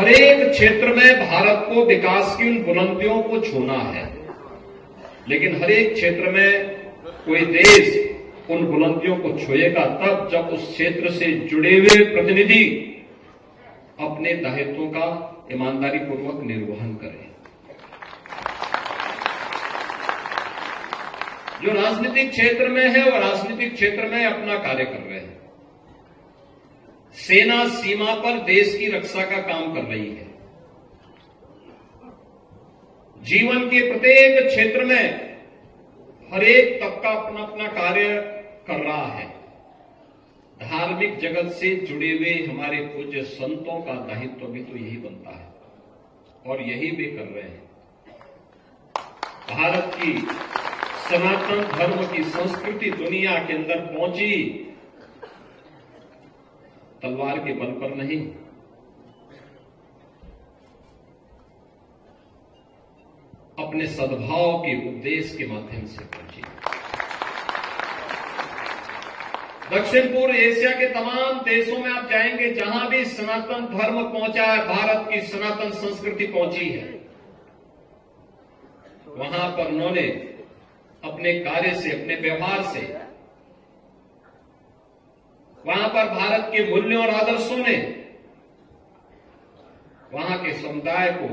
हर एक क्षेत्र में भारत को विकास की उन बुलंदियों को छूना है, लेकिन हर एक क्षेत्र में कोई देश उन बुलंदियों को छुएगा तब जब उस क्षेत्र से जुड़े हुए प्रतिनिधि अपने दायित्वों का ईमानदारी पूर्वक निर्वहन करें। जो राजनीतिक क्षेत्र में है वो राजनीतिक क्षेत्र में अपना कार्य कर रहे हैं। सेना सीमा पर देश की रक्षा का काम कर रही है। जीवन के प्रत्येक क्षेत्र में हर एक तबका अपना अपना कार्य कर रहा है। धार्मिक जगत से जुड़े हुए हमारे पूज्य संतों का दायित्व भी तो यही बनता है और यही वे कर रहे हैं। भारत की सनातन धर्म की संस्कृति दुनिया के अंदर पहुंची तलवार के बल पर नहीं, अपने सद्भाव के उपदेश के माध्यम से पहुंची। दक्षिण पूर्व एशिया के तमाम देशों में आप जाएंगे, जहां भी सनातन धर्म पहुंचा है, भारत की सनातन संस्कृति पहुंची है, वहां पर उन्होंने अपने कार्य से, अपने व्यवहार से, वहां पर भारत के मूल्यों और आदर्शों ने वहां के समुदाय को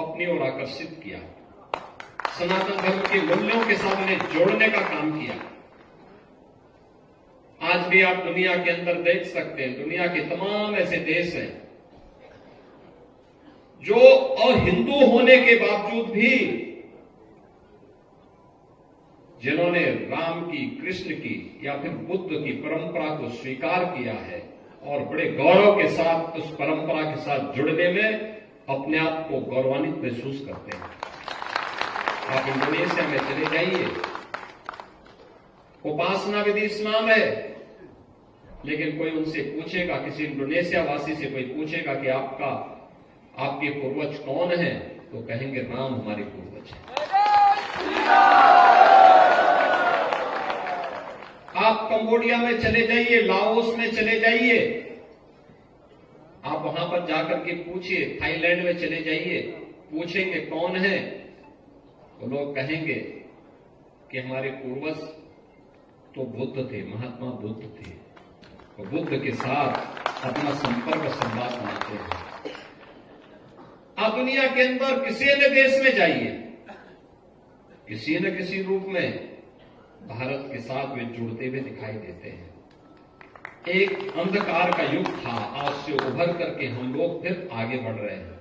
अपनी ओर आकर्षित किया। सनातन धर्म के मूल्यों के साथ उन्हें जोड़ने का काम किया। आज भी आप दुनिया के अंदर देख सकते हैं, दुनिया के तमाम ऐसे देश हैं जो अहिंदू होने के बावजूद भी जिन्होंने राम की, कृष्ण की या फिर बुद्ध की परंपरा को स्वीकार किया है और बड़े गौरव के साथ उस परंपरा के साथ जुड़ने में अपने आप को गौरवान्वित महसूस करते हैं। आप इंडोनेशिया में चले जाइए, उपासना विधि इस्लाम है, लेकिन कोई उनसे पूछेगा, किसी इंडोनेशिया वासी से कोई पूछेगा कि आपके पूर्वज कौन हैं, तो कहेंगे राम हमारे पूर्वज हैं। आप कंबोडिया में चले जाइए, लाओस में चले जाइए, आप वहां पर जाकर के पूछिए, थाईलैंड में चले जाइए, पूछेंगे कौन है, तो लोग कहेंगे कि हमारे पूर्वज तो बुद्ध थे, महात्मा बुद्ध थे, और बुद्ध के साथ अपना संपर्क संवाद बनाते हैं। आप दुनिया के अंदर किसी न देश में जाइए, किसी न किसी रूप में भारत के साथ वे जुड़ते हुए दिखाई देते हैं। एक अंधकार का युग था, आज से उभर करके हम लोग फिर आगे बढ़ रहे हैं,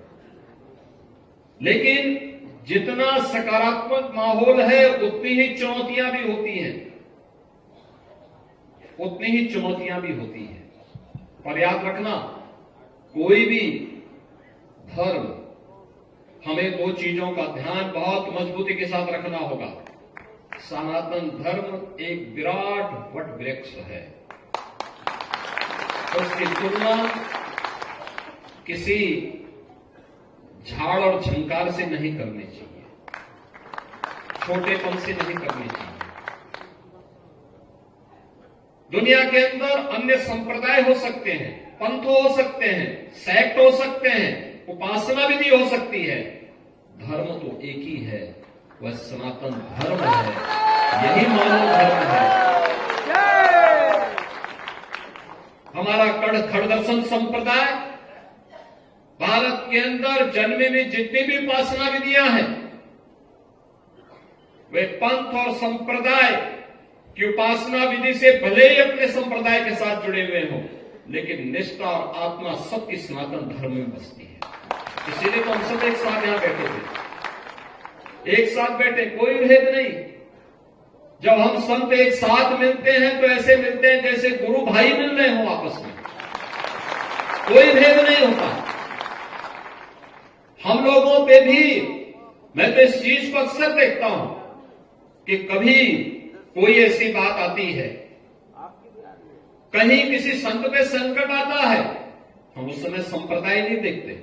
लेकिन जितना सकारात्मक माहौल है उतनी ही चुनौतियां भी होती हैं, उतनी ही चुनौतियां भी होती हैं। पर याद रखना, कोई भी धर्म, हमें दो चीजों का ध्यान बहुत मजबूती के साथ रखना होगा। सनातन धर्म एक विराट वट वृक्ष है, उसकी तुलना किसी झाड़ और झंकार से नहीं करनी चाहिए, छोटेपन से नहीं करनी चाहिए। दुनिया के अंदर अन्य संप्रदाय हो सकते हैं, पंथ हो सकते हैं, सेक्ट हो सकते हैं, उपासना विधि हो सकती है, धर्म तो एक ही है, वह सनातन धर्म है, यही मानव धर्म है। हमारा खड़दर्शन संप्रदाय, भारत के अंदर जन्मे में जितनी भी उपासना विधियां हैं, वे पंथ और संप्रदाय की उपासना विधि से भले ही अपने संप्रदाय के साथ जुड़े हुए हों, लेकिन निष्ठा और आत्मा सबकी सनातन धर्म में बसती है। इसीलिए तो हम सब एक साथ यहां बैठे थे, एक साथ बैठे, कोई भेद नहीं। जब हम संत एक साथ मिलते हैं तो ऐसे मिलते हैं जैसे गुरु भाई मिल रहे हो आपस में, कोई भेद नहीं होता। हम लोगों पे भी, मैं तो इस चीज को अक्सर देखता हूं कि कभी कोई ऐसी बात आती है, कहीं किसी संत पे संकट आता है, हम उस समय संप्रदाय नहीं देखते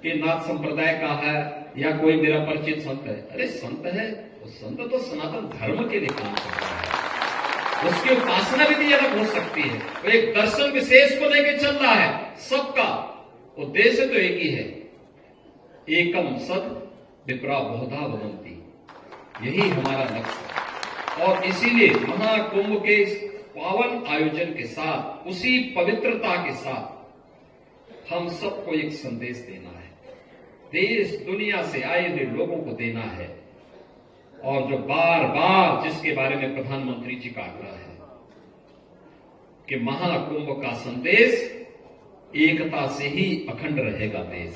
कि नाथ संप्रदाय का है या कोई मेरा परिचित संत है। अरे संत है, वो संत तो सनातन धर्म के लिए काम करता है, उसकी उपासना विधि अलग हो सकती है, वो एक दर्शन विशेष को लेकर चल रहा है, सबका उद्देश्य तो एक ही है, एकम सद विप्रा बहुधा वदंती, यही हमारा लक्ष्य है। और इसीलिए महाकुंभ के इस पावन आयोजन के साथ, उसी पवित्रता के साथ हम सबको एक संदेश देना है, देश दुनिया से आए हुए लोगों को देना है। और जो बार बार जिसके बारे में प्रधानमंत्री जी का आग्रह है कि महाकुंभ का संदेश एकता से ही अखंड रहेगा देश।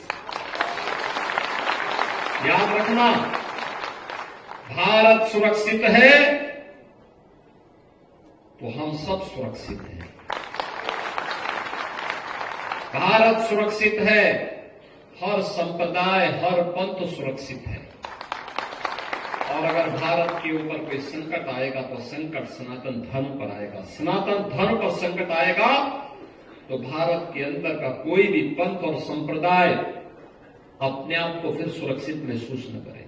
याद रखना, भारत सुरक्षित है तो हम सब सुरक्षित हैं। भारत सुरक्षित है, हर संप्रदाय, हर पंथ सुरक्षित है। और अगर भारत के ऊपर कोई संकट आएगा तो संकट सनातन धर्म पर आएगा। सनातन धर्म पर संकट आएगा तो भारत के अंदर का कोई भी पंथ और संप्रदाय अपने आप को फिर सुरक्षित महसूस न करे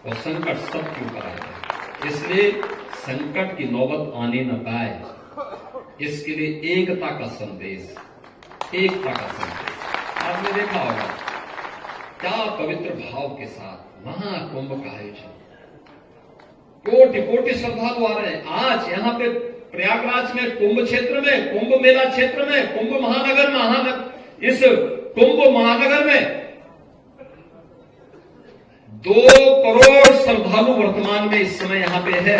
और संकट सबके ऊपर आएगा। इसलिए संकट की नौबत आने न पाए, इसके लिए एकता का संदेश, एकता का संदेश। आपने देखा होगा क्या पवित्र भाव के साथ महाकुंभ का आयोजन, कोटि कोटि श्रद्धालु आ रहे हैं। आज यहां पे प्रयागराज में कुंभ क्षेत्र में, कुंभ मेला क्षेत्र में, कुंभ महानगर में, इस कुंभ महानगर में 2 करोड़ श्रद्धालु वर्तमान में इस समय यहां पे है।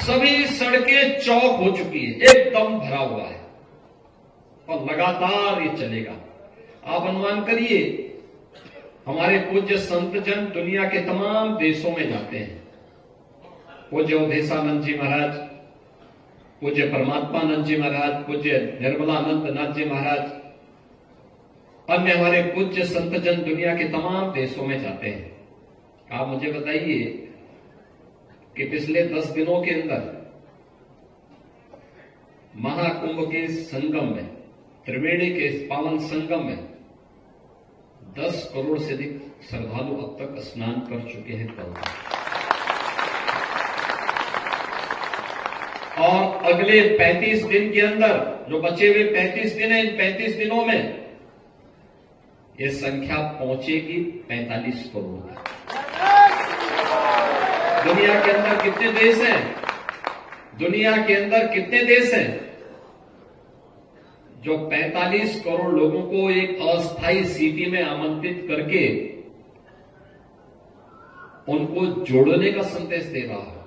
सभी सड़कें चौक हो चुकी है, एकदम भरा हुआ है और लगातार ये चलेगा। आप अनुमान करिए, हमारे पूज्य संत जन दुनिया के तमाम देशों में जाते हैं। पूज्य अवधेशानंद जी महाराज, पूज्य परमात्मानंद जी महाराज, पूज्य निर्मलानंद नाथ जी महाराज, अन्य हमारे पूज्य संत जन दुनिया के तमाम देशों में जाते हैं। आप मुझे बताइए कि पिछले 10 दिनों के अंदर महाकुंभ के संगम में, त्रिवेणी के पावन संगम में 10 करोड़ से अधिक श्रद्धालु अब तक स्नान कर चुके हैं कल। और अगले 35 दिन के अंदर, जो बचे हुए 35 दिन हैं, इन 35 दिनों में ये संख्या पहुंचेगी 45 करोड़ तक। दुनिया के अंदर कितने देश हैं? दुनिया के अंदर कितने देश हैं जो 45 करोड़ लोगों को एक अस्थायी सिटी में आमंत्रित करके उनको जोड़ने का संदेश दे रहा है?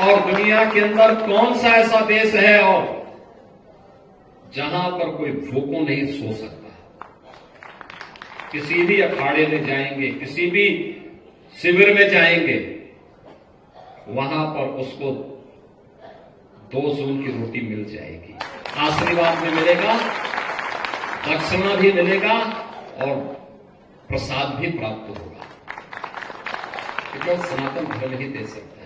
और दुनिया के अंदर कौन सा ऐसा देश है और जहां पर कोई भूखों नहीं सो सकता? किसी भी अखाड़े में जाएंगे, किसी भी शिविर में जाएंगे, वहां पर उसको 2 जून की रोटी मिल जाएगी, आशीर्वाद भी मिलेगा, दक्षिणा भी मिलेगा और प्रसाद भी प्राप्त होगा। केवल सनातन धर्म ही दे सकता है।